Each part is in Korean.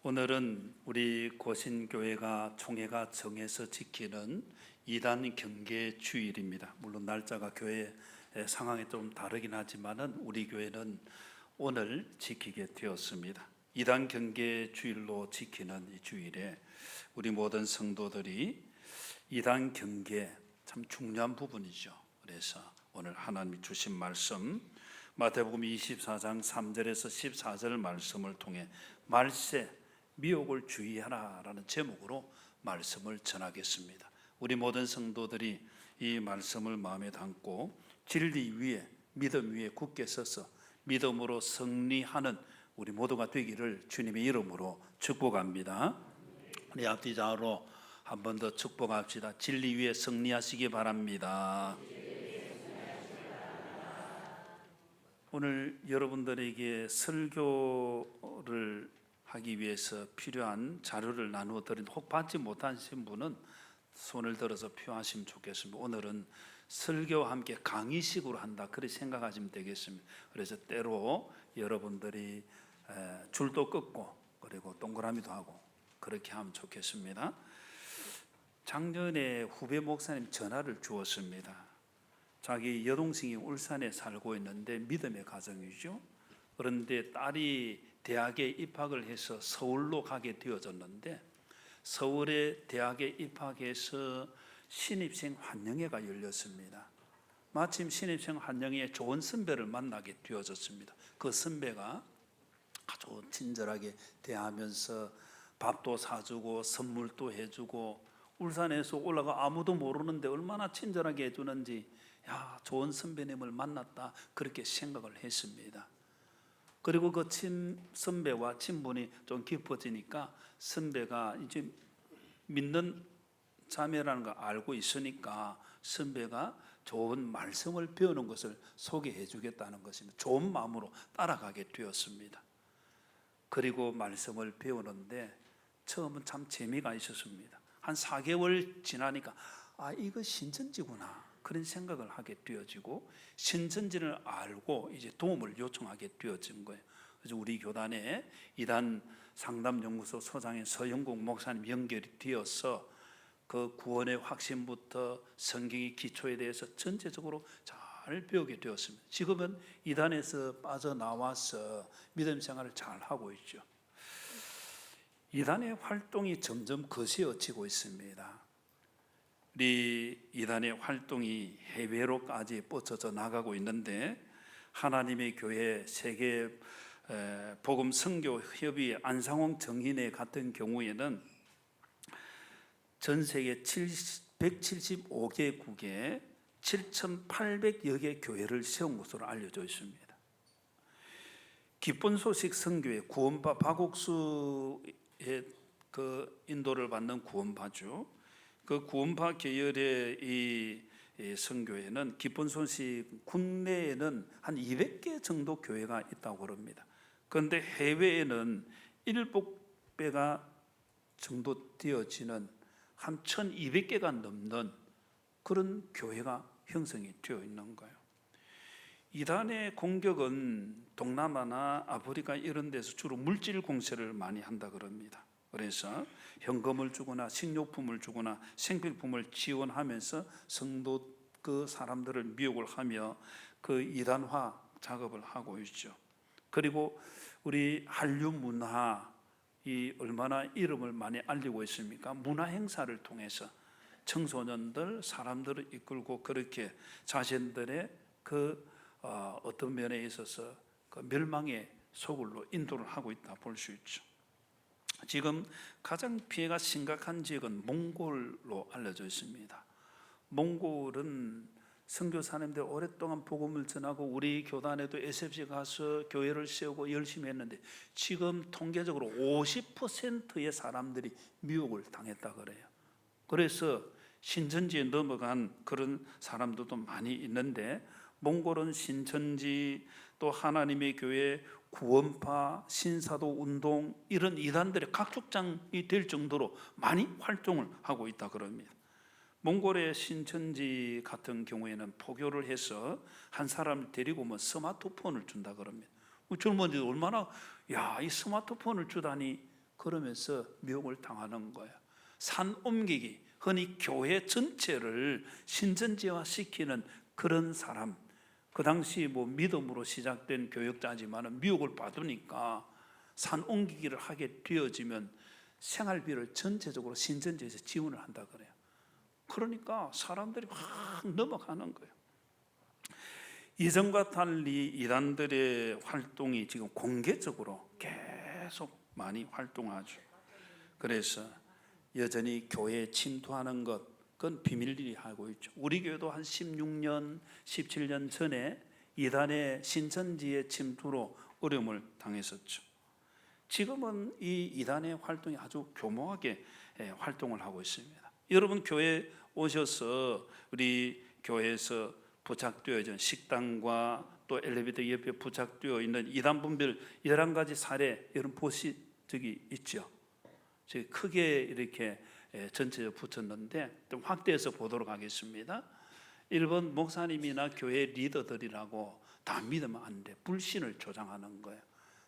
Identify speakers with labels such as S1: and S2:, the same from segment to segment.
S1: 오늘은 우리 고신교회가 총회가 정해서 지키는 이단 경계 주일입니다. 물론 날짜가 교회 상황이 좀 다르긴 하지만은 우리 교회는 오늘 지키게 되었습니다. 이단 경계 주일로 지키는 이 주일에 우리 모든 성도들이 이단 경계 참 중요한 부분이죠. 그래서 오늘 하나님이 주신 말씀 마태복음 24장 3절에서 14절 말씀을 통해 말세 미혹을 주의하라라는 제목으로 말씀을 전하겠습니다. 우리 모든 성도들이 이 말씀을 마음에 담고 진리 위에 믿음 위에 굳게 서서 믿음으로 승리하는 우리 모두가 되기를 주님의 이름으로 축복합니다. 우리 앞뒤 좌우로 한 번 더 축복합시다. 진리 위에 승리하시기 바랍니다. 오늘 여러분들에게 설교를 하기 위해서 필요한 자료를 나누어 드린 혹 받지 못하신 분은 손을 들어서 표하시면 좋겠습니다. 오늘은 설교와 함께 강의식으로 한다 그렇게 생각하시면 되겠습니다. 그래서 때로 여러분들이 줄도 긋고 그리고 동그라미도 하고 그렇게 하면 좋겠습니다. 작년에 후배 목사님 전화를 주었습니다. 자기 여동생이 울산에 살고 있는데 믿음의 가정이죠. 그런데 딸이 대학에 입학을 해서 서울로 가게 되어졌는데 서울의 대학에 입학해서 신입생 환영회가 열렸습니다. 마침 신입생 환영회에 좋은 선배를 만나게 되어졌습니다. 그 선배가 아주 친절하게 대하면서 밥도 사주고 선물도 해주고 울산에서 올라가 아무도 모르는데 얼마나 친절하게 해주는지 야, 좋은 선배님을 만났다 그렇게 생각을 했습니다. 그리고 그 선배와 친분이 좀 깊어지니까 선배가 이제 믿는 자매라는 걸 알고 있으니까 선배가 좋은 말씀을 배우는 것을 소개해 주겠다는 것입니다. 좋은 마음으로 따라가게 되었습니다. 그리고 말씀을 배우는데 처음은 참 재미가 있었습니다. 한 4개월 지나니까 아, 이거 신천지구나 그런 생각을 하게 되어지고 신천지를 알고 이제 도움을 요청하게 되어진 거예요. 그래서 우리 교단에 이단 상담연구소 소장인 서영국 목사님 연결이 되어서 그 구원의 확신부터 성경의 기초에 대해서 전체적으로 잘 배우게 되었습니다. 지금은 이단에서 빠져나와서 믿음 생활을 잘 하고 있죠. 이단의 활동이 점점 거세어지고 있습니다. 우리 이단의 활동이 해외로까지 뻗쳐져 나가고 있는데 하나님의 교회 세계 복음 선교 협의 안상홍 정인회 같은 경우에는 전 세계 175개국에 7,800여 개 교회를 세운 것으로 알려져 있습니다. 기쁜 소식 선교회 구원파 박옥수의 그 인도를 받는 구원파죠. 그 구원파 계열의 이 선교회는 기쁜 소식 국내에는 한 200개 정도 교회가 있다고 합니다. 그런데 해외에는 7배가 정도 되어지는 한 1200개가 넘는 그런 교회가 형성이 되어 있는 거예요. 이단의 공격은 동남아나 아프리카 이런 데서 주로 물질 공세를 많이 한다 그럽니다. 그래서 현금을 주거나 식료품을 주거나 생필품을 지원하면서 성도 그 사람들을 미혹을 하며 그 이단화 작업을 하고 있죠. 그리고 우리 한류 문화 이 얼마나 이름을 많이 알리고 있습니까? 문화 행사를 통해서 청소년들 사람들을 이끌고 그렇게 자신들의 그 어떤 면에 있어서 그 멸망의 소굴로 인도를 하고 있다 볼 수 있죠. 지금 가장 피해가 심각한 지역은 몽골로 알려져 있습니다. 몽골은 선교사님들 오랫동안 복음을 전하고 우리 교단에도 SFC 가서 교회를 세우고 열심히 했는데 지금 통계적으로 50%의 사람들이 미혹을 당했다 그래요. 그래서 신천지에 넘어간 그런 사람들도 많이 있는데 몽골은 신천지 또 하나님의 교회 구원파 신사도 운동 이런 이단들의 각축장이 될 정도로 많이 활동을 하고 있다 그럽니다. 몽골의 신천지 같은 경우에는 포교를 해서 한 사람을 데리고 오면 스마트폰을 준다 그럽니다. 젊은이들 얼마나 이 스마트폰을 주다니 그러면서 미혹을 당하는 거예요. 산 옮기기, 흔히 교회 전체를 신천지화시키는 그런 사람, 그 당시 믿음으로 시작된 교역자지만 미혹을 받으니까 산 옮기기를 하게 되어지면 생활비를 전체적으로 신천지에서 지원을 한다 그래요. 그러니까 사람들이 확 넘어가는 거예요. 이전과 달리 이단들의 활동이 지금 공개적으로 계속 많이 활동하죠. 그래서 여전히 교회에 침투하는 것, 그건 비밀리에 하고 있죠. 우리 교회도 한 16년, 17년 전에 이단의 신천지의 침투로 어려움을 당했었죠. 지금은 이 이단의 활동이 아주 교모하게 활동을 하고 있습니다. 여러분 교회 오셔서 우리 교회에서 부착되어 있는 식당과 또 엘리베이터 옆에 부착되어 있는 이단 분별 11가지 사례 여러분 보신 적이 있죠. 저희 크게 이렇게 전체적으로 붙였는데 좀 확대해서 보도록 하겠습니다. 1번 목사님이나 교회 리더들이라고 다 믿으면 안 돼. 불신을 조장하는 거예요.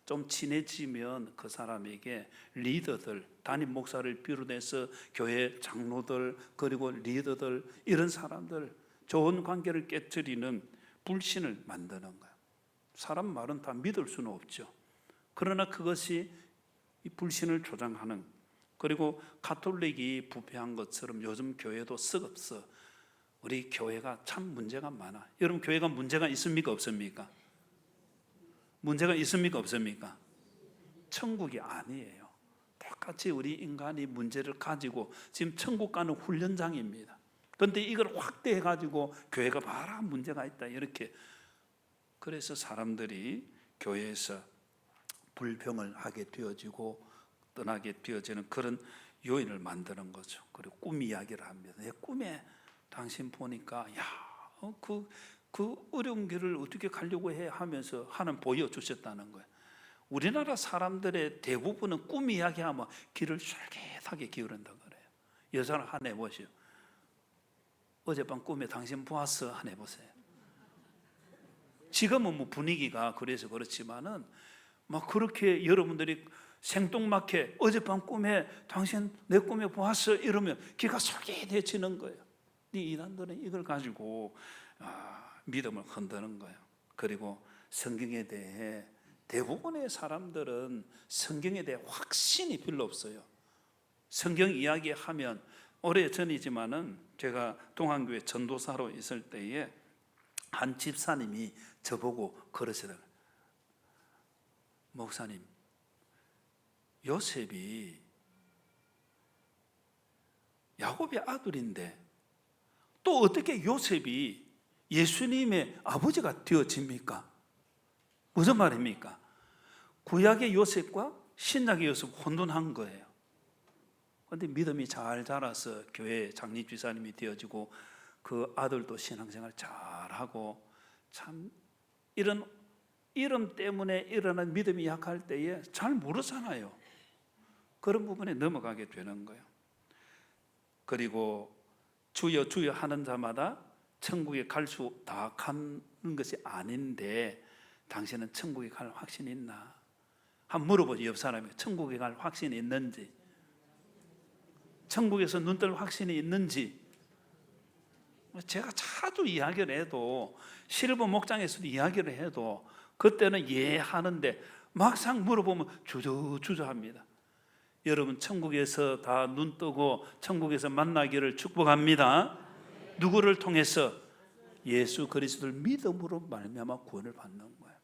S1: 좀 친해지면 그 사람에게 리더들, 담임 목사를 비롯해서 교회 장로들 그리고 리더들 이런 사람들 좋은 관계를 깨뜨리는 불신을 만드는 거예요. 사람 말은 다 믿을 수는 없죠. 그러나 그것이 이 불신을 조장하는, 그리고 가톨릭이 부패한 것처럼 요즘 교회도 썩었어. 우리 교회가 참 문제가 많아. 여러분 교회가 문제가 있습니까 없습니까? 문제가 있습니까 없습니까? 천국이 아니에요. 똑같이 우리 인간이 문제를 가지고 지금 천국 가는 훈련장입니다. 그런데 이걸 확대해 가지고 교회가 봐라 문제가 있다 이렇게. 그래서 사람들이 교회에서 불평을 하게 되어지고 떠나게 되어지는 그런 요인을 만드는 거죠. 그리고 꿈 이야기를 합니다. 내 꿈에 당신 보니까 그 어려운 길을 어떻게 가려고 해 하면서 하나님 보여주셨다는 거예요. 우리나라 사람들의 대부분은 꿈 이야기하면 귀를 솔깃하게 기울인다고 그래요. 여자를 하나 해보시오. 어젯밤 꿈에 당신 보았어 하나 해보세요. 지금은 분위기가 그래서 그렇지만은 막 그렇게 여러분들이 생뚱맞게 어젯밤 꿈에 당신 내 꿈에 보았어 이러면 귀가 솔깃해지는 거예요. 이 이단들은 이걸 가지고 믿음을 흔드는 거예요. 그리고 성경에 대해 대부분의 사람들은 성경에 대해 확신이 별로 없어요. 성경 이야기하면 오래전이지만은 제가 동안교회 전도사로 있을 때에 한 집사님이 저보고 그러시더라고요. 목사님, 요셉이 야곱의 아들인데 또 어떻게 요셉이 예수님의 아버지가 되어집니까? 무슨 말입니까? 구약의 요셉과 신약의 요셉 혼돈한 거예요. 그런데 믿음이 잘 자라서 교회 장립지사님이 되어지고 그 아들도 신앙생활 잘하고 참 이런 이름 때문에 일어난 믿음이 약할 때에 잘 모르잖아요. 그런 부분에 넘어가게 되는 거예요. 그리고 주여 주여 하는 자마다 천국에 갈 수 다 가는 것이 아닌데 당신은 천국에 갈 확신이 있나? 한번 물어보죠. 옆 사람이 천국에 갈 확신이 있는지, 천국에서 눈뜰 확신이 있는지. 제가 자주 이야기를 해도 실버 목장에서도 이야기를 해도 그때는 예 하는데 막상 물어보면 주저합니다. 여러분 천국에서 다 눈 뜨고 천국에서 만나기를 축복합니다. 누구를 통해서? 예수 그리스도를 믿음으로 말미암아 구원을 받는 거예요.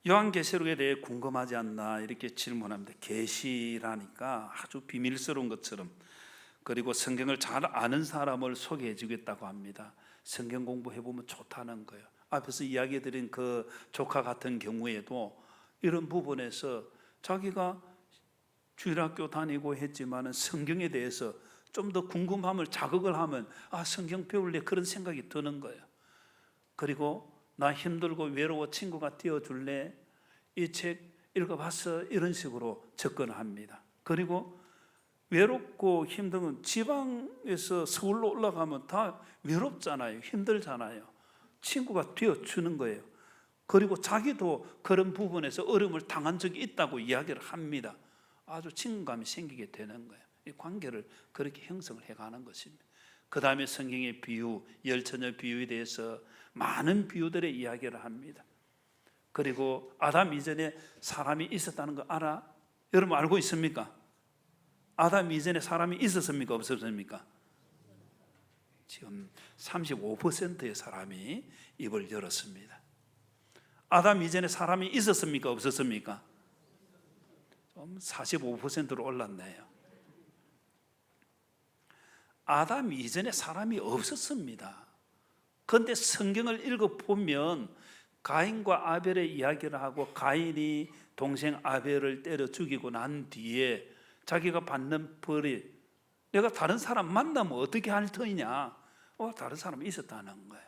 S1: 요한계시록에 대해 궁금하지 않나 이렇게 질문합니다. 계시라니까 아주 비밀스러운 것처럼, 그리고 성경을 잘 아는 사람을 소개해 주겠다고 합니다. 성경 공부해보면 좋다는 거예요. 앞에서 이야기해드린 그 조카 같은 경우에도 이런 부분에서 자기가 주일학교 다니고 했지만 성경에 대해서 좀 더 궁금함을 자극을 하면 성경 배울래 그런 생각이 드는 거예요. 그리고 나 힘들고 외로워 친구가 되어줄래? 이 책 읽어봤어? 이런 식으로 접근합니다. 그리고 외롭고 힘든 건 지방에서 서울로 올라가면 다 외롭잖아요. 힘들잖아요. 친구가 되어주는 거예요. 그리고 자기도 그런 부분에서 어려움을 당한 적이 있다고 이야기를 합니다. 아주 친근감이 생기게 되는 거예요. 이 관계를 그렇게 형성을 해가는 것입니다. 그 다음에 성경의 비유, 열처녀 비유에 대해서 많은 비유들의 이야기를 합니다. 그리고 아담 이전에 사람이 있었다는 거 알아? 여러분 알고 있습니까? 아담 이전에 사람이 있었습니까? 없었습니까? 지금 35%의 사람이 입을 열었습니다. 아담 이전에 사람이 있었습니까? 없었습니까? 45%로 올랐네요. 아담 이전에 사람이 없었습니다. 그런데 성경을 읽어보면 가인과 아벨의 이야기를 하고 가인이 동생 아벨을 때려 죽이고 난 뒤에 자기가 받는 벌이 내가 다른 사람 만나면 어떻게 할 터이냐? 다른 사람이 있었다는 거예요.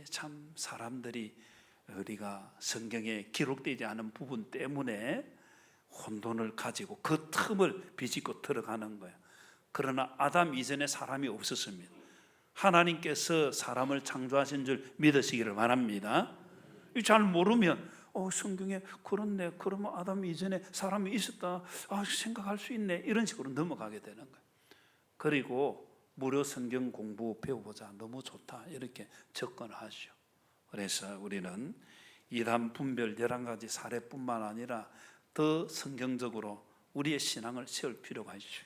S1: 참 사람들이 우리가 성경에 기록되지 않은 부분 때문에 혼돈을 가지고 그 틈을 비집고 들어가는 거예요. 그러나 아담 이전에 사람이 없었습니다. 하나님께서 사람을 창조하신 줄 믿으시기를 바랍니다. 잘 모르면 성경에 그렇네, 그러면 아담 이전에 사람이 있었다, 생각할 수 있네, 이런 식으로 넘어가게 되는 거예요. 그리고 무료 성경 공부 배워보자, 너무 좋다, 이렇게 접근하죠. 그래서 우리는 이단 분별 11가지 사례뿐만 아니라 더 성경적으로 우리의 신앙을 세울 필요가 있죠.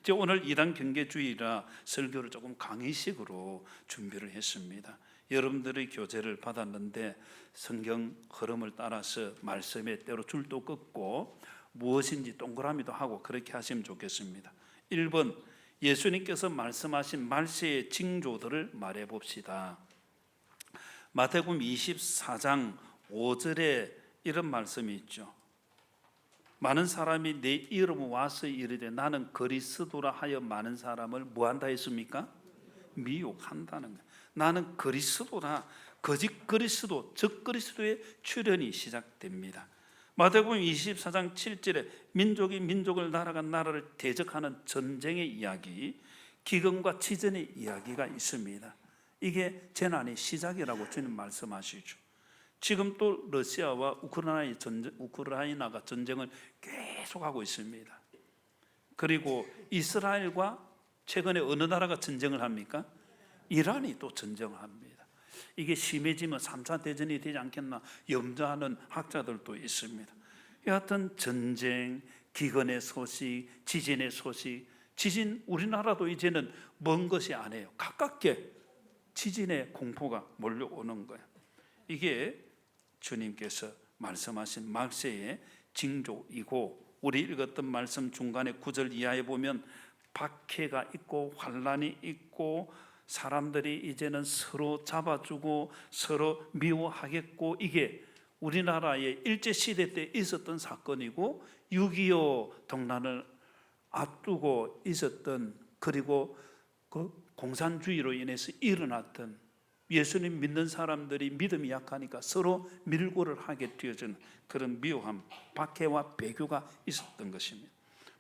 S1: 이제 오늘 이단 경계주의라 설교를 조금 강의식으로 준비를 했습니다. 여러분들의 교재를 받았는데 성경 흐름을 따라서 말씀에 때로 줄도 긋고 무엇인지 동그라미도 하고 그렇게 하시면 좋겠습니다. 1번, 예수님께서 말씀하신 말세의 징조들을 말해 봅시다. 마태복음 24장 5절에 이런 말씀이 있죠. 많은 사람이 내 이름으로 와서 이르되 나는 그리스도라 하여 많은 사람을 뭐한다 했습니까? 미혹한다는 거예요. 나는 그리스도라, 거짓 그리스도, 적 그리스도의 출현이 시작됩니다. 마태복음 24장 7절에 민족이 민족을, 나라가 나라를 대적하는 전쟁의 이야기, 기근과 지전의 이야기가 있습니다. 이게 재난의 시작이라고 주님 말씀하시죠. 지금 또 러시아와 우크라이나가 전쟁을 계속하고 있습니다. 그리고 이스라엘과 최근에 어느 나라가 전쟁을 합니까? 이란이 또 전쟁을 합니다. 이게 심해지면 3차 대전이 되지 않겠나 염려하는 학자들도 있습니다. 여하튼 전쟁, 기근의 소식, 지진의 소식, 지진 우리나라도 이제는 먼 것이 아니에요. 가깝게 지진의 공포가 몰려오는 거예요. 이게 주님께서 말씀하신 말세의 징조이고, 우리 읽었던 말씀 중간에 9절 이하에 보면 박해가 있고 환란이 있고 사람들이 이제는 서로 잡아주고 서로 미워하겠고, 이게 우리나라의 일제시대 때 있었던 사건이고 6.25 동란을 앞두고 있었던, 그리고 그 공산주의로 인해서 일어났던, 예수님 믿는 사람들이 믿음이 약하니까 서로 밀고를 하게 되어지는 그런 미워함, 박해와 배교가 있었던 것입니다.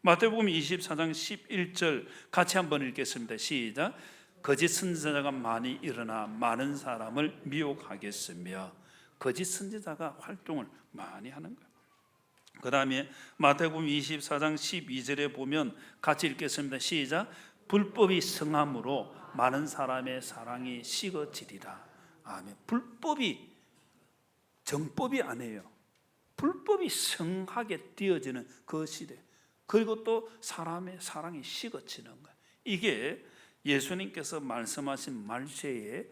S1: 마태복음 24장 11절 같이 한번 읽겠습니다. 시작. 거짓 선지자가 많이 일어나 많은 사람을 미혹하겠으며, 거짓 선지자가 활동을 많이 하는 거예요. 그 다음에 마태복음 24장 12절에 보면 같이 읽겠습니다. 시작. 불법이 성함으로 많은 사람의 사랑이 식어지리라. 아멘. 불법이 정법이 아니에요. 불법이 성하게 되어지는 그 시대, 그리고 또 사람의 사랑이 식어지는 거예요. 이게 예수님께서 말씀하신 말세의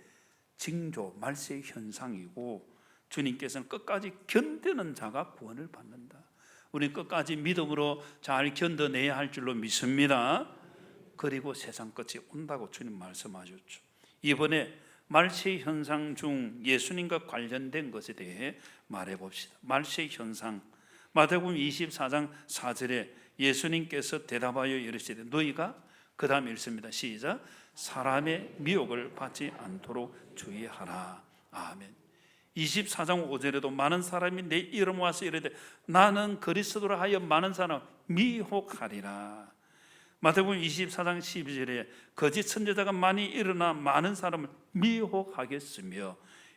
S1: 징조, 말세의 현상이고, 주님께서는 끝까지 견디는 자가 구원을 받는다. 우리 끝까지 믿음으로 잘 견뎌내야 할 줄로 믿습니다. 그리고 세상 끝이 온다고 주님 말씀하셨죠. 이번에 말세 현상 중 예수님과 관련된 것에 대해 말해 봅시다. 말세 현상, 마태복음 24장 4절에 예수님께서 대답하여 이르시되 너희가, 그 다음 읽습니다. 시작. 사람의 미혹을 받지 않도록 주의하라. 아멘. 24장 5절에도 많은 사람이 내 이름 와서 이르되 나는 그리스도라 하여 많은 사람 미혹하리라. 마태복음 24장 12절에 거짓 선지자가 많이 일어나 많은 사람을 미혹하겠으며,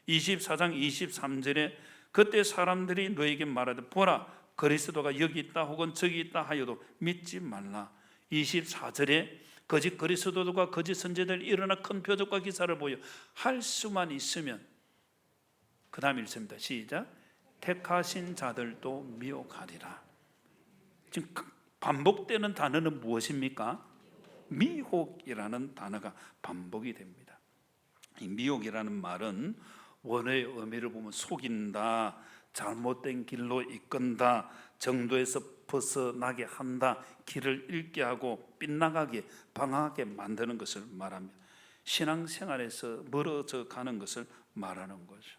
S1: 24장 23절에 그때 사람들이 너에게 말하되 보라 그리스도가 여기 있다 혹은 저기 있다 하여도 믿지 말라. 24절에 거짓 그리스도들과 거짓 선지자들이 일어나 큰 표적과 기사를 보여 할 수만 있으면, 그 다음 읽습니다. 시작. 택하신 자들도 미혹하리라. 지금 반복되는 단어는 무엇입니까? 미혹이라는 단어가 반복이 됩니다. 이 미혹이라는 말은 원어의 의미를 보면 속인다, 잘못된 길로 이끈다, 정도에서 벗어나게 한다, 길을 잃게 하고 빗나가게 방황하게 만드는 것을 말합니다. 신앙생활에서 멀어져 가는 것을 말하는 거죠.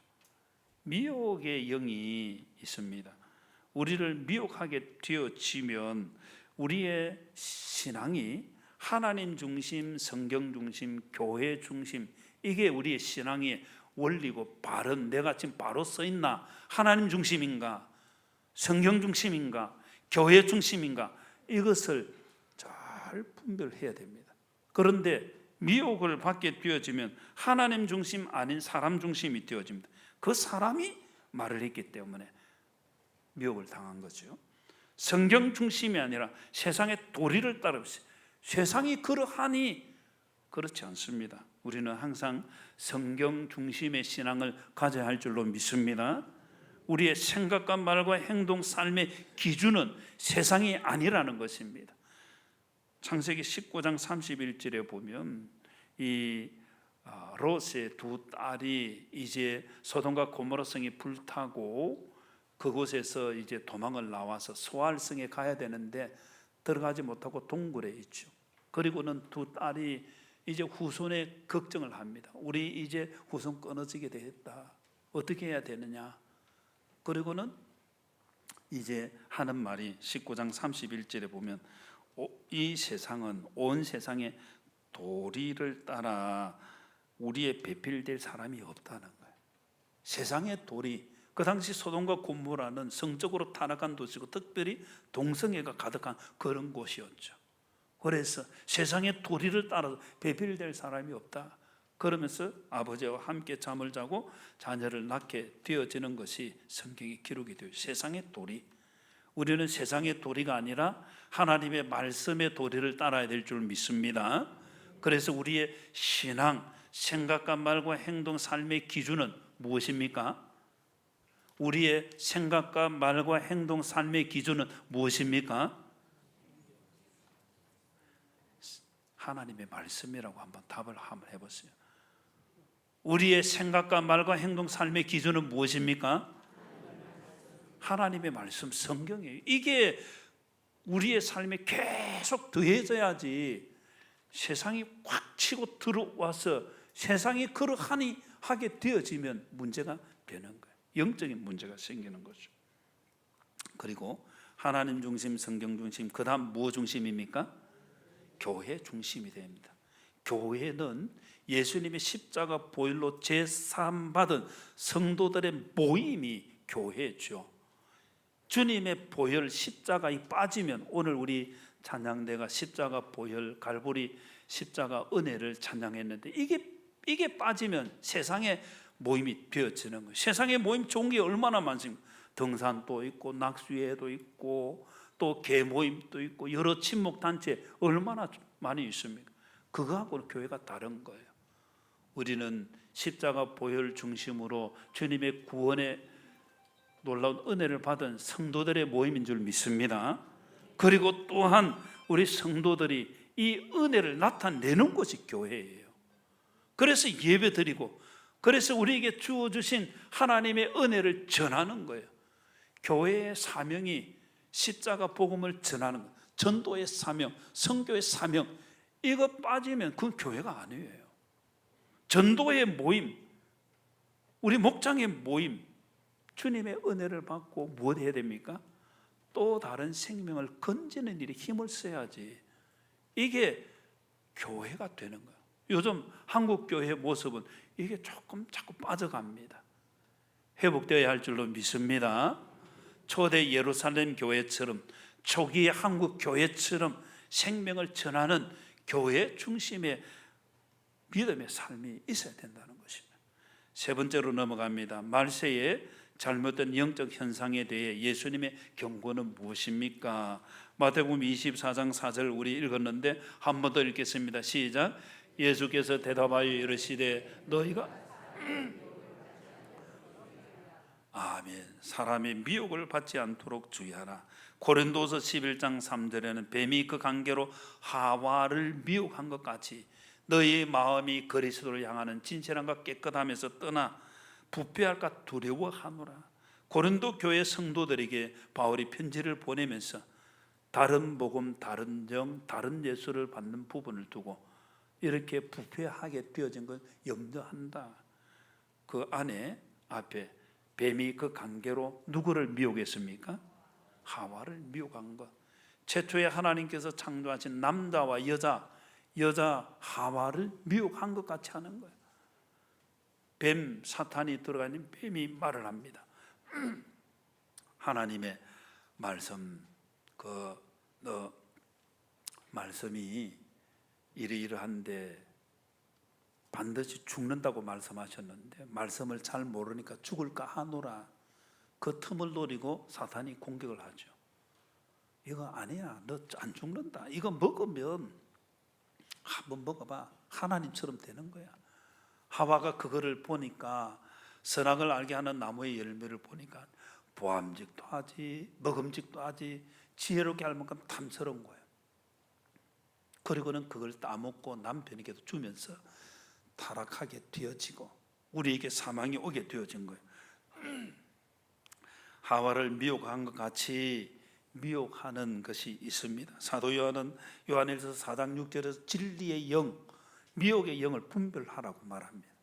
S1: 미혹의 영이 있습니다. 우리를 미혹하게 되어지면 우리의 신앙이 하나님 중심, 성경 중심, 교회 중심, 이게 우리의 신앙의 원리고 바른, 내가 지금 바로 서 있나? 하나님 중심인가? 성경 중심인가? 교회 중심인가? 이것을 잘 분별해야 됩니다. 그런데 미혹을 받게 되어지면 하나님 중심 아닌 사람 중심이 되어집니다. 그 사람이 말을 했기 때문에 미혹을 당한 거죠. 성경 중심이 아니라 세상의 도리를 따르고 세상이 그러하니 그렇지 않습니다. 우리는 항상 성경 중심의 신앙을 가져야 할 줄로 믿습니다. 우리의 생각과 말과 행동, 삶의 기준은 세상이 아니라는 것입니다. 창세기 19장 31절에 보면 이 롯의 두 딸이 이제 소돔과 고모라 성이 불타고 그곳에서 이제 도망을 나와서 소알성에 가야 되는데 들어가지 못하고 동굴에 있죠. 그리고는 두 딸이 이제 후손의 걱정을 합니다. 우리 이제 후손 끊어지게 되었다. 어떻게 해야 되느냐? 그리고는 이제 하는 말이 19장 31절에 보면 이 세상은 온 세상의 도리를 따라 우리의 배필될 사람이 없다는 거예요. 세상의 도리, 그 당시 소돔과 고모라는 성적으로 타락한 도시고 특별히 동성애가 가득한 그런 곳이었죠. 그래서 세상의 도리를 따라서 배필될 사람이 없다. 그러면서 아버지와 함께 잠을 자고 자녀를 낳게 되어지는 것이 성경에 기록이 되어요. 세상의 도리. 우리는 세상의 도리가 아니라 하나님의 말씀의 도리를 따라야 될 줄 믿습니다. 그래서 우리의 신앙, 생각과 말과 행동, 삶의 기준은 무엇입니까? 우리의 생각과 말과 행동, 삶의 기준은 무엇입니까? 하나님의 말씀이라고 한번 답을 한번 해보세요. 우리의 생각과 말과 행동, 삶의 기준은 무엇입니까? 하나님의 말씀, 성경이에요. 이게 우리의 삶에 계속 더해져야지 세상이 확 치고 들어와서 세상이 그러하니 하게 되어지면 문제가 되는 거예요. 영적인 문제가 생기는 거죠. 그리고 하나님 중심, 성경 중심, 그 다음 무엇 중심입니까? 교회 중심이 됩니다. 교회는 예수님의 십자가 보혈로 제사함받은 성도들의 모임이 교회죠. 주님의 보혈 십자가에 빠지면, 오늘 우리 찬양대가 십자가 보혈 갈보리 십자가 은혜를 찬양했는데 이게 빠지면 세상의 모임이 되어지는 거예요. 세상의 모임 좋은 게 얼마나 많습니까? 등산도 있고 낙수회도 있고 또 개모임도 있고 여러 친목단체 얼마나 많이 있습니까? 그거하고는 교회가 다른 거예요. 우리는 십자가 보혈 중심으로 주님의 구원의 놀라운 은혜를 받은 성도들의 모임인 줄 믿습니다. 그리고 또한 우리 성도들이 이 은혜를 나타내는 것이 교회예요. 그래서 예배드리고, 그래서 우리에게 주어주신 하나님의 은혜를 전하는 거예요. 교회의 사명이 십자가 복음을 전하는 거예요. 전도의 사명, 선교의 사명, 이거 빠지면 그건 교회가 아니에요. 전도의 모임, 우리 목장의 모임, 주님의 은혜를 받고 무엇 해야 됩니까? 또 다른 생명을 건지는 일에 힘을 써야지. 이게 교회가 되는 거예요. 요즘 한국 교회의 모습은 이게 조금 자꾸 빠져갑니다. 회복되어야 할 줄로 믿습니다. 초대 예루살렘 교회처럼, 초기의 한국 교회처럼 생명을 전하는 교회 중심의 믿음의 삶이 있어야 된다는 것입니다. 세 번째로 넘어갑니다. 말세의 잘못된 영적 현상에 대해 예수님의 경고는 무엇입니까? 마태복음 24장 4절 우리 읽었는데 한 번 더 읽겠습니다. 시작. 예수께서 대답하여 이르시되 너희가 아멘. 사람의 미혹을 받지 않도록 주의하라. 고린도서 11장 3절에는 뱀이 그 관계로 하와를 미혹한 것 같이 너희의 마음이 그리스도를 향하는 진실함과 깨끗함에서 떠나 부패할까 두려워하노라. 고린도 교회 성도들에게 바울이 편지를 보내면서 다른 복음, 다른 정, 다른 예수를 받는 부분을 두고 이렇게 부패하게 되어진 걸 염려한다. 그 안에 앞에 뱀이 그 관계로 누구를 미혹했습니까? 하와를 미혹한 것. 최초에 하나님께서 창조하신 남자와 여자 하와를 미혹한 것 같이 하는 거예요. 뱀, 사탄이 들어가 있는 뱀이 말을 합니다. 하나님의 말씀, 말씀이 이러이러한데 반드시 죽는다고 말씀하셨는데 말씀을 잘 모르니까 죽을까 하노라. 그 틈을 노리고 사탄이 공격을 하죠. 이거 아니야, 너 안 죽는다. 이거 먹으면 한번 먹어봐, 하나님처럼 되는 거야. 하와가 그거를 보니까 선악을 알게 하는 나무의 열매를 보니까 보암직도 하지 먹음직도 하지 지혜롭게 할 만큼 탐스러운 거예요. 그리고는 그걸 따먹고 남편에게도 주면서 타락하게 되어지고 우리에게 사망이 오게 되어진 거예요. 하와를 미혹한 것 같이 미혹하는 것이 있습니다. 사도 요한은 요한일서 4장 6절에서 진리의 영, 미혹의 영을 분별하라고 말합니다.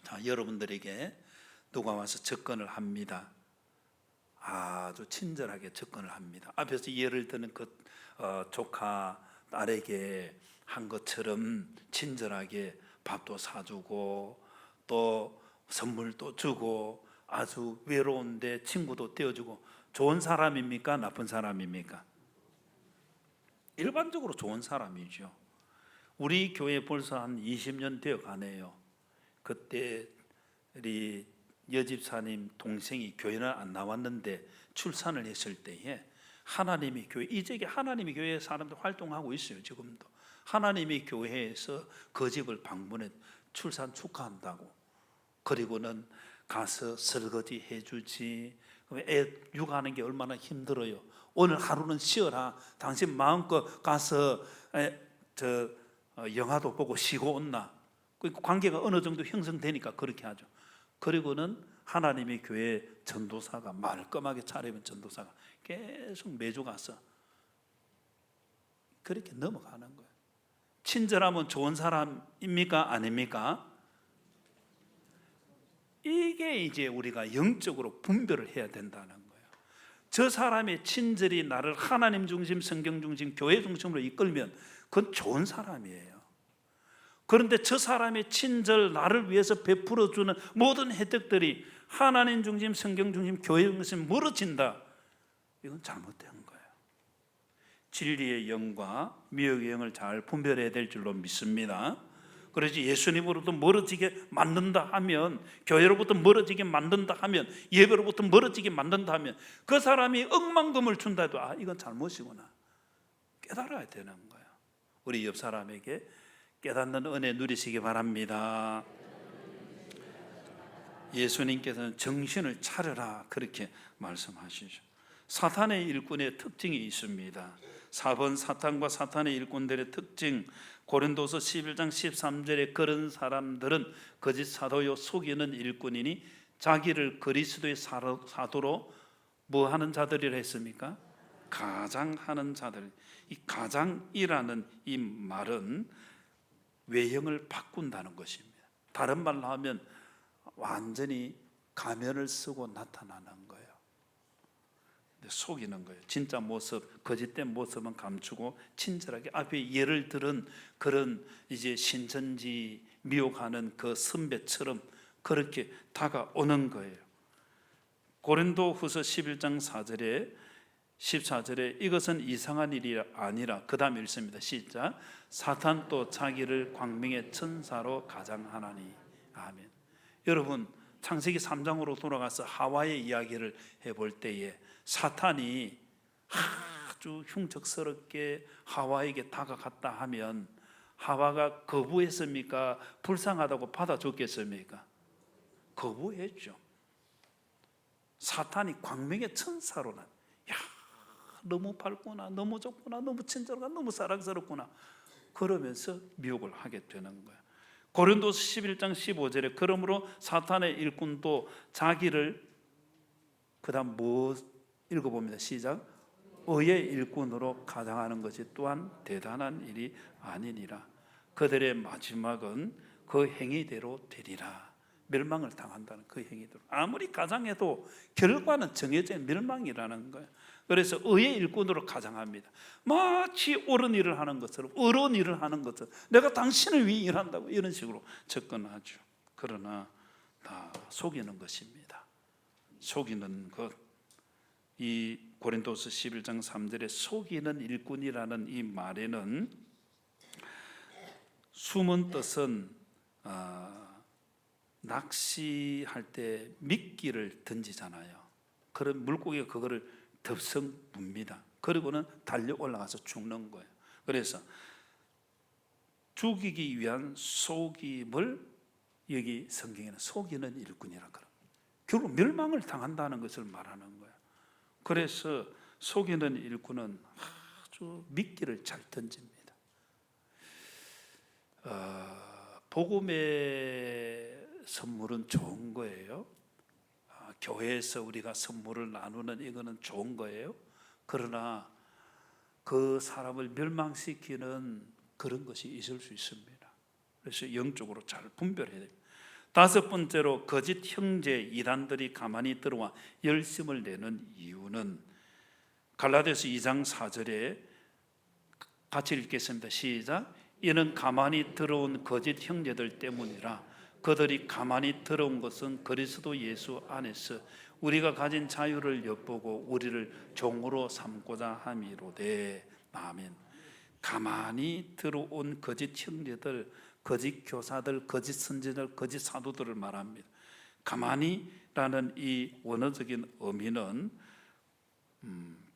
S1: 자, 여러분들에게 누가 와서 접근을 합니다. 아주 친절하게 접근을 합니다. 앞에서 예를 드는 그 조카 딸에게 한 것처럼 친절하게 밥도 사주고 또 선물도 주고 아주 외로운데 친구도 되어주고 좋은 사람입니까? 나쁜 사람입니까? 일반적으로 좋은 사람이죠. 우리 교회 벌써 한 20년 되어 가네요. 그때 우리 여집사님 동생이 교회는 안 나왔는데 출산을 했을 때에 하나님의 교회, 이제게 하나님의 교회 사람들 활동하고 있어요. 지금도 하나님의 교회에서 그 집을 방문해 출산 축하한다고. 그리고는 가서 설거지 해주지. 애 육아하는 게 얼마나 힘들어요. 오늘 하루는 쉬어라. 당신 마음껏 가서 영화도 보고 쉬고 온나. 관계가 어느 정도 형성되니까 그렇게 하죠. 그리고는 하나님의 교회 전도사가 말끔하게 차려입은 전도사가 계속 매주 가서 그렇게 넘어가는 거예요. 친절하면 좋은 사람입니까? 아닙니까? 이게 이제 우리가 영적으로 분별을 해야 된다는 거예요. 저 사람의 친절이 나를 하나님 중심, 성경 중심, 교회 중심으로 이끌면 그건 좋은 사람이에요. 그런데 저 사람의 친절, 나를 위해서 베풀어주는 모든 혜택들이 하나님 중심, 성경 중심, 교회 중심 멀어진다. 이건 잘못된 거예요. 진리의 영과 미혹의 영을 잘 분별해야 될 줄로 믿습니다. 그래서 예수님으로부터 멀어지게 만든다 하면, 교회로부터 멀어지게 만든다 하면, 예배로부터 멀어지게 만든다 하면 그 사람이 억만금을 준다 해도 아, 이건 잘못이구나 깨달아야 되는 거예요. 우리 옆 사람에게 깨닫는 은혜 누리시기 바랍니다. 예수님께서는 정신을 차려라 그렇게 말씀하시죠. 사탄의 일꾼의 특징이 있습니다. 4번 사탄과 사탄의 일꾼들의 특징, 고린도서 11장 13절에 그런 사람들은 거짓 사도요 속이는 일꾼이니 자기를 그리스도의 사도로 뭐 하는 자들이라 했습니까? 가장하는 자들. 이 가장이라는 이 말은 외형을 바꾼다는 것입니다. 다른 말로 하면 완전히 가면을 쓰고 나타나는 거예요. 속이는 거예요. 진짜 모습, 거짓된 모습은 감추고 친절하게 앞에 예를 들은 그런 이제 신천지 미혹하는 그 선배처럼 그렇게 다가오는 거예요. 고린도후서 11장 4절에 14절에 이것은 이상한 일이 아니라 그 다음 읽습니다. 시작. 사탄 또 자기를 광명의 천사로 가장하나니. 아멘. 여러분 창세기 3장으로 돌아가서 하와의 이야기를 해볼 때에 사탄이 아주 흉측스럽게 하와에게 다가갔다 하면 하와가 거부했습니까? 불쌍하다고 받아줬겠습니까? 거부했죠. 사탄이 광명의 천사로는 야, 너무 밝구나, 너무 좋구나, 너무 친절하구나, 너무 사랑스럽구나 그러면서 미혹을 하게 되는 거예요. 고린도서 11장 15절에 그러므로 사탄의 일꾼도 자기를, 그 다음 뭐 읽어봅니다. 시작. 의의 일꾼으로 가장하는 것이 또한 대단한 일이 아니니라. 그들의 마지막은 그 행위대로 되리라. 멸망을 당한다는 그 행위대로. 아무리 가장해도 결과는 정해진 멸망이라는 거예요. 그래서 의의 일꾼으로 가장합니다. 마치 옳은 일을 하는 것처럼, 의로운 일을 하는 것처럼, 내가 당신을 위해 일한다고 이런 식으로 접근하죠. 그러나 다 속이는 것입니다. 속이는 것. 이 고린도서 11장 3절에 속이는 일꾼이라는 이 말에는 숨은 뜻은 낚시할 때 미끼를 던지잖아요. 그런 물고기가 그거를 덥석 뭅니다. 그리고는 달려 올라가서 죽는 거예요. 그래서 죽이기 위한 속임을 여기 성경에는 속이는 일꾼이라 그래요. 결국 멸망을 당한다는 것을 말하는 거예요. 그래서 속이는 일꾼은 아주 미끼를 잘 던집니다. 복음의 선물은 좋은 거예요. 교회에서 우리가 선물을 나누는 이거는 좋은 거예요. 그러나 그 사람을 멸망시키는 그런 것이 있을 수 있습니다. 그래서 영적으로 잘 분별해야 됩니다. 다섯 번째로 거짓 형제 이단들이 가만히 들어와 열심을 내는 이유는 갈라디아서 2장 4절에 같이 읽겠습니다. 시작. 이는 가만히 들어온 거짓 형제들 때문이라. 그들이 가만히 들어온 것은 그리스도 예수 안에서 우리가 가진 자유를 엿보고 우리를 종으로 삼고자 함이로되. 아멘. 가만히 들어온 거짓 형제들, 거짓 교사들, 거짓 선지자들, 거짓 사도들을 말합니다. 가만히라는 이 원어적인 의미는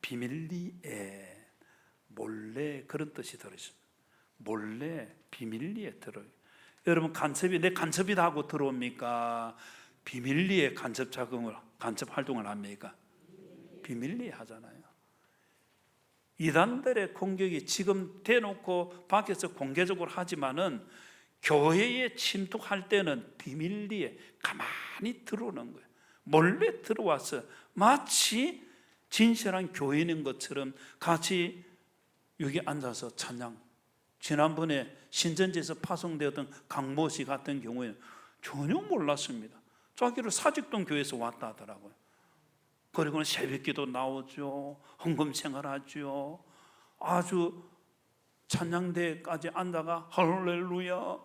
S1: 비밀리에, 몰래, 그런 뜻이 들어있습니다. 몰래, 비밀리에 들어요. 여러분 간첩이 내 간첩이다 하고 들어옵니까? 비밀리에 간첩 활동을 합니까? 비밀리에 하잖아요. 이단들의 공격이 지금 대놓고 밖에서 공개적으로 하지만은 교회에 침투할 때는 비밀리에 가만히 들어오는 거예요. 몰래 들어와서 마치 진실한 교인인 것처럼 같이 여기 앉아서 찬양. 지난번에 신천지에서 파송되었던 강모 씨 같은 경우에는 전혀 몰랐습니다. 자기를 사직동 교회에서 왔다 하더라고요. 그리고는 새벽기도 나오죠. 헌금 생활하죠. 아주 찬양대까지 앉아가 할렐루야.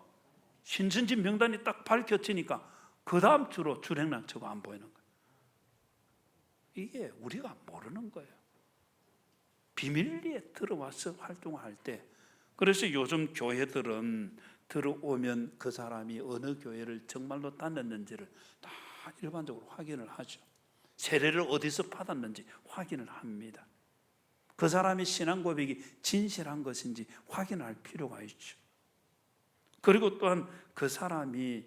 S1: 신천지 명단이 딱 밝혀지니까 그 다음 주로 출행랑 저거 안 보이는 거예요. 이게 우리가 모르는 거예요. 비밀리에 들어와서 활동할 때. 그래서 요즘 교회들은 들어오면 그 사람이 어느 교회를 정말로 다녔는지를 다 일반적으로 확인을 하죠. 세례를 어디서 받았는지 확인을 합니다. 그 사람의 신앙 고백이 진실한 것인지 확인할 필요가 있죠. 그리고 또한 그 사람이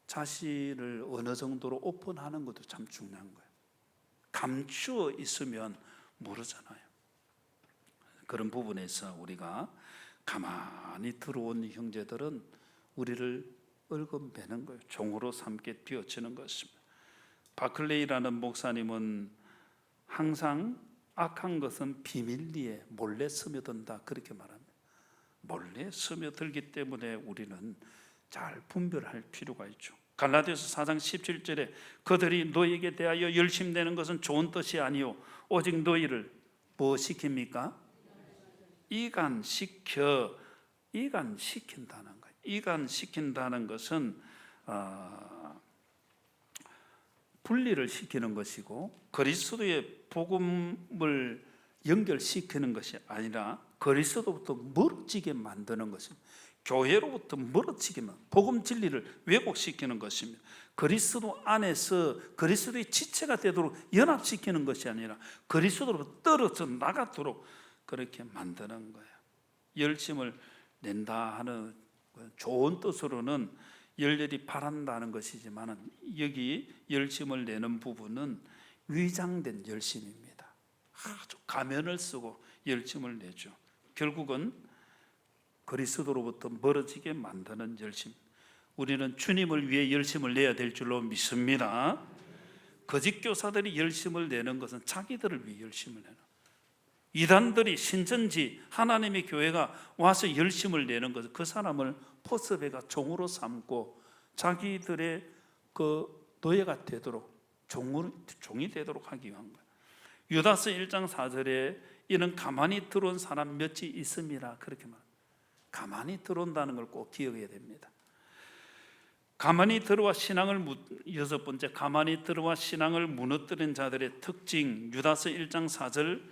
S1: 자신을 어느 정도로 오픈하는 것도 참 중요한 거예요. 감추어 있으면 모르잖아요. 그런 부분에서 우리가 가만히 들어온 형제들은 우리를 얽어매는 거예요. 종으로 삼게 되어지는 것입니다. 바클레이라는 목사님은 항상 악한 것은 비밀리에 몰래 스며든다 그렇게 말합니다. 몰래 스며들기 때문에 우리는 잘 분별할 필요가 있죠. 갈라디아서 4장 17절에 그들이 너에게 대하여 열심내는 것은 좋은 뜻이 아니요 오직 너희를 뭐 시킵니까? 이간시킨다는 거예요. 이간시킨다는 것은 분리를 시키는 것이고 그리스도의 복음을 연결시키는 것이 아니라 그리스도부터 멀어지게 만드는 것입니다. 교회로부터 멀어지기만, 복음 진리를 왜곡시키는 것입니다. 그리스도 안에서 그리스도의 지체가 되도록 연합시키는 것이 아니라 그리스도로부터 떨어져 나가도록 그렇게 만드는 거예요. 열심을 낸다 하는 좋은 뜻으로는 열렬히 바란다는 것이지만, 여기 열심을 내는 부분은 위장된 열심입니다. 아주 가면을 쓰고 열심을 내죠. 결국은 그리스도로부터 멀어지게 만드는 열심. 우리는 주님을 위해 열심을 내야 될 줄로 믿습니다. 거짓 교사들이 열심을 내는 것은 자기들을 위해 열심을 내는, 이단들이 신천지 하나님의 교회가 와서 열심을 내는 것은 그 사람을 포스베가 종으로 삼고 자기들의 그 노예가 되도록, 종이 되도록 하기 위한 거예요. 유다서 1장 4절에 이는 가만히 들어온 사람 몇이 있음이라, 그렇게 말합니다. 가만히 들어온다는 걸 꼭 기억해야 됩니다. 가만히 들어와 신앙을, 여섯 번째, 가만히 들어와 신앙을 무너뜨린 자들의 특징, 유다서 1장 4절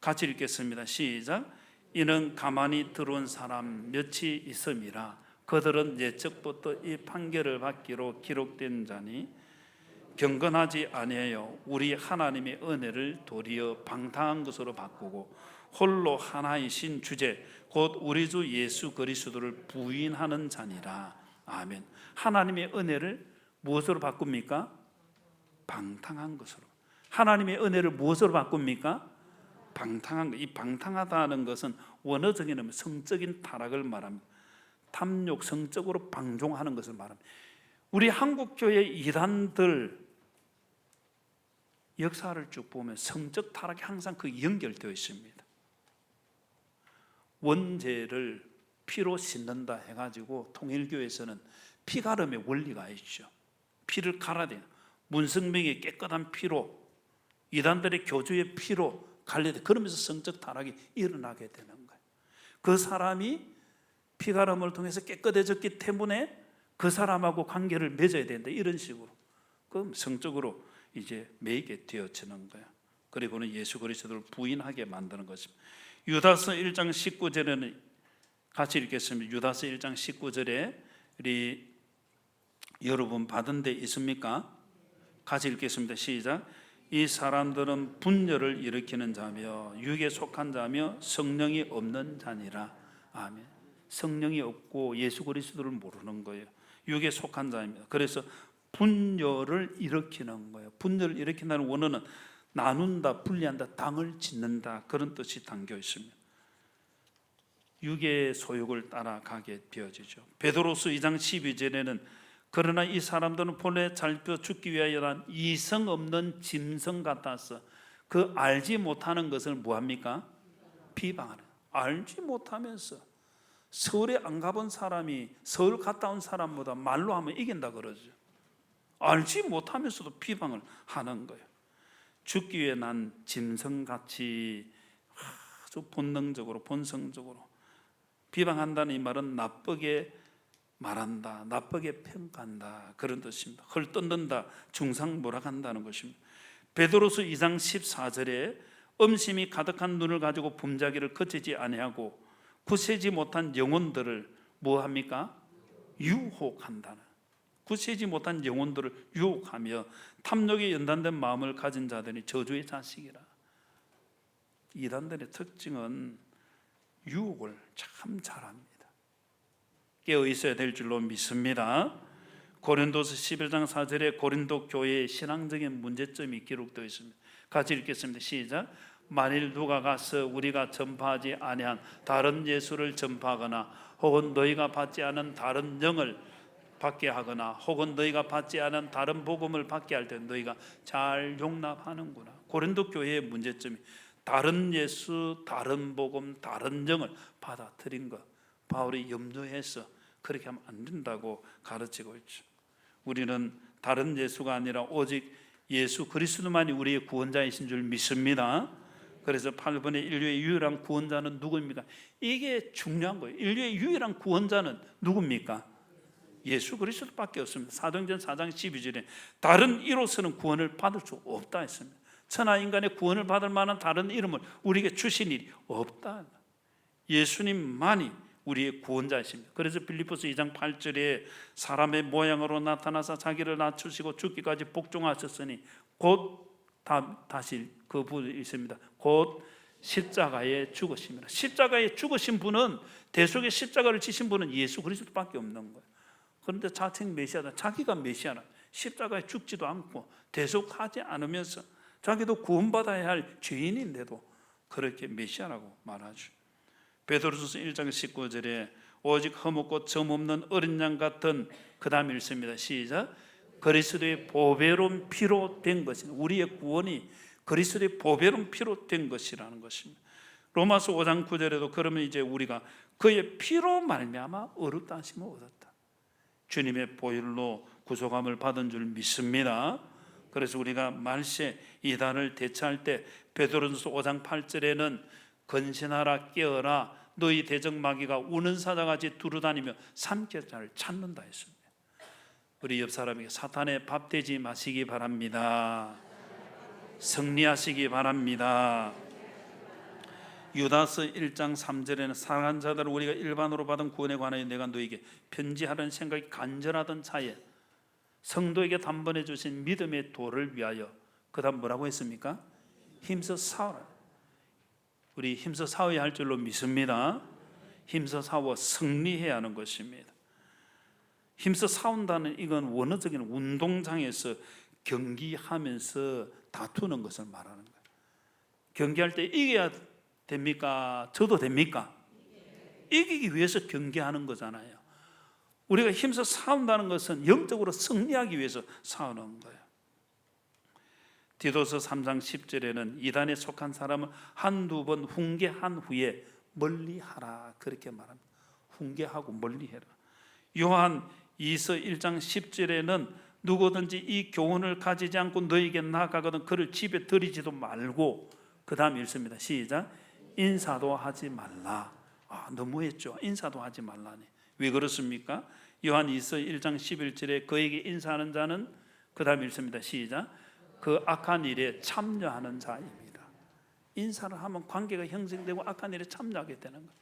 S1: 같이 읽겠습니다. 시작. 이는 가만히 들어온 사람 몇이 있음이라. 그들은 예적부터 이 판결을 받기로 기록된 자니 경건하지 아니하여 우리 하나님의 은혜를 도리어 방탕한 것으로 바꾸고 홀로 하나이신 주제 곧 우리 주 예수 그리스도를 부인하는 자니라. 아멘. 하나님의 은혜를 무엇으로 바꿉니까? 방탕한 것으로. 하나님의 은혜를 무엇으로 바꿉니까? 방탕한 것. 이 방탕하다는 것은 원어적인 의미, 성적인 타락을 말합니다. 탐욕, 성적으로 방종하는 것을 말합니다. 우리 한국교회 이단들 역사를 쭉 보면 성적 타락이 항상 그 연결되어 있습니다. 원죄를 피로 씻는다 해가지고 통일교에서는 피가름의 원리가 있죠. 피를 갈아대요. 문성명의 깨끗한 피로, 이단들의 교주의 피로 갈려대. 그러면서 성적 타락이 일어나게 되는 거예요. 그 사람이 피가름을 통해서 깨끗해졌기 때문에 그 사람하고 관계를 맺어야 된다, 이런 식으로. 그럼 성적으로 이제 매이게 되어지는 거예요. 그리고는 예수 그리스도를 부인하게 만드는 것입니다. 유다서 1장 19절에는 같이 읽겠습니다. 유다서 1장 19절에 우리 여러분 받은 데 있습니까? 같이 읽겠습니다. 시작. 이 사람들은 분열을 일으키는 자며 육에 속한 자며 성령이 없는 자니라. 아멘. 성령이 없고 예수 그리스도를 모르는 거예요. 육에 속한 자입니다. 그래서 분열을 일으키는 거예요. 분열을 일으킨다는 원어는 나눈다, 분리한다, 당을 짓는다, 그런 뜻이 담겨 있습니다. 육의 소욕을 따라가게 되어지죠. 베드로서 2장 12절에는 그러나 이 사람들은 본래 살펴 죽기 위하여 난 이성 없는 짐승 같아서 그 알지 못하는 것을 뭐합니까? 비방하는. 알지 못하면서, 서울에 안 가본 사람이 서울 갔다 온 사람보다 말로 하면 이긴다 그러죠. 알지 못하면서도 비방을 하는 거예요. 죽기 위해 난 짐승같이 아주 본능적으로, 본성적으로 비방한다는 이 말은 나쁘게 말한다, 나쁘게 평가한다, 그런 뜻입니다. 헐뜯는다, 중상모략한다는 것입니다. 베드로서 2장 14절에 음심이 가득한 눈을 가지고 범죄하기를 그치지 아니하고 굳세지 못한 영혼들을 뭐합니까? 유혹한다는, 굳세지 못한 영혼들을 유혹하며 탐욕에 연단된 마음을 가진 자들이 저주의 자식이라. 이단들의 특징은 유혹을 참 잘합니다. 깨어 있어야 될 줄로 믿습니다. 고린도서 11장 4절에 고린도 교회의 신앙적인 문제점이 기록되어 있습니다. 같이 읽겠습니다. 시작. 만일 누가 가서 우리가 전파하지 아니한 다른 예수를 전파하거나 혹은 너희가 받지 않은 다른 영을 받게 하거나 혹은 너희가 받지 않은 다른 복음을 받게 할 때 너희가 잘 용납하는구나. 고린도 교회의 문제점이 다른 예수, 다른 복음, 다른 영을 받아들인 것. 바울이 염려해서 그렇게 하면 안 된다고 가르치고 있죠. 우리는 다른 예수가 아니라 오직 예수 그리스도만이 우리의 구원자이신 줄 믿습니다. 그래서 8번에 인류의 유일한 구원자는 누구입니까? 이게 중요한 거예요. 인류의 유일한 구원자는 누굽니까? 예수 그리스도밖에 없습니다. 사도행전 4장 12절에 다른 이로서는 구원을 받을 수 없다 했습니다. 천하 인간의 구원을 받을 만한 다른 이름을 우리에게 주신 일이 없다. 예수님만이 우리의 구원자이십니다. 그래서 빌립보서 2장 8절에 사람의 모양으로 나타나서 자기를 낮추시고 죽기까지 복종하셨으니 곧 다시 그 분이 있습니다. 곧 십자가에 죽으십니다. 십자가에 죽으신 분은, 대속의 십자가를 지신 분은 예수 그리스도밖에 없는 거예요. 그런데 자칭 메시아다, 자기가 메시아라, 십자가에 죽지도 않고 대속하지 않으면서 자기도 구원받아야 할 죄인인데도 그렇게 메시아라고 말하죠. 베드로전서 1장 19절에 오직 흠없고 점 없는 어린 양 같은, 그 다음에 읽습니다. 시작. 그리스도의 보배로운 피로 된 것이니, 우리의 구원이 그리스도의 보배로운 피로 된 것이라는 것입니다. 로마서 5장 9절에도 그러면 이제 우리가 그의 피로 말미암아 의롭다 하심을 얻었다, 주님의 보혈로 구속함을 받은 줄 믿습니다. 그래서 우리가 말세 이단을 대처할 때 베드로전서 5장 8절에는 건신하라 깨어라 너희 대적마귀가 우는 사자같이 두루다니며 삼킬 자를 찾는다 했습니다. 우리 옆 사람에게 사탄의 밥 되지 마시기 바랍니다. 승리하시기 바랍니다. 유다서 1장 3절에는 사랑하는 자들을 우리가 일반으로 받은 구원에 관하여 내가 너에게 편지하려는 생각이 간절하던 차에 성도에게 단번에 주신 믿음의 도를 위하여, 그 다음 뭐라고 했습니까? 힘써 싸우라. 우리 힘써 싸워야 할 줄로 믿습니다. 힘써 싸워 승리해야 하는 것입니다. 힘써 싸운다는, 이건 원어적인 운동장에서 경기하면서 다투는 것을 말하는 거예요. 경기할 때 이겨야 됩니까? 져도 됩니까? 이기기 위해서 경기하는 거잖아요. 우리가 힘써 싸운다는 것은 영적으로 승리하기 위해서 싸우는 거예요. 디도서 3장 10절에는 이단에 속한 사람은 한두 번 훈계한 후에 멀리하라, 그렇게 말합니다. 훈계하고 멀리해라. 요한 2서 1장 10절에는 누구든지 이 교훈을 가지지 않고 너에게 나아가거든 그를 집에 들이지도 말고, 그 다음 읽습니다. 시작. 인사도 하지 말라. 너무했죠. 인사도 하지 말라니. 왜 그렇습니까? 요한 2서 1장 11절에 그에게 인사하는 자는, 그 다음 읽습니다. 시작. 그 악한 일에 참여하는 자입니다. 인사를 하면 관계가 형성되고 악한 일에 참여하게 되는 거예요.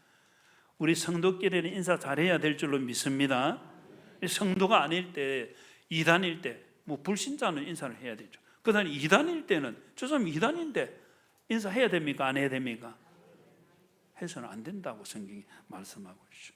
S1: 우리 성도끼리는 인사 잘해야 될 줄로 믿습니다. 성도가 아닐 때, 이단일 때, 불신자는 인사를 해야 되죠. 그 다음에 이단일 때는, 저 사람 이단인데 인사해야 됩니까? 안 해야 됩니까? 해서는 안 된다고 성경이 말씀하고 있죠.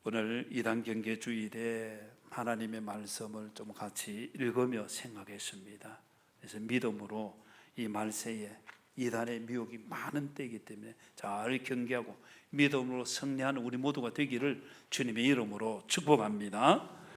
S1: 오늘 이단 경계 주일에 하나님의 말씀을 좀 같이 읽으며 생각했습니다. 그래서 믿음으로 이 말세에 이단의 미혹이 많은 때이기 때문에 잘 경계하고 믿음으로 승리하는 우리 모두가 되기를 주님의 이름으로 축복합니다.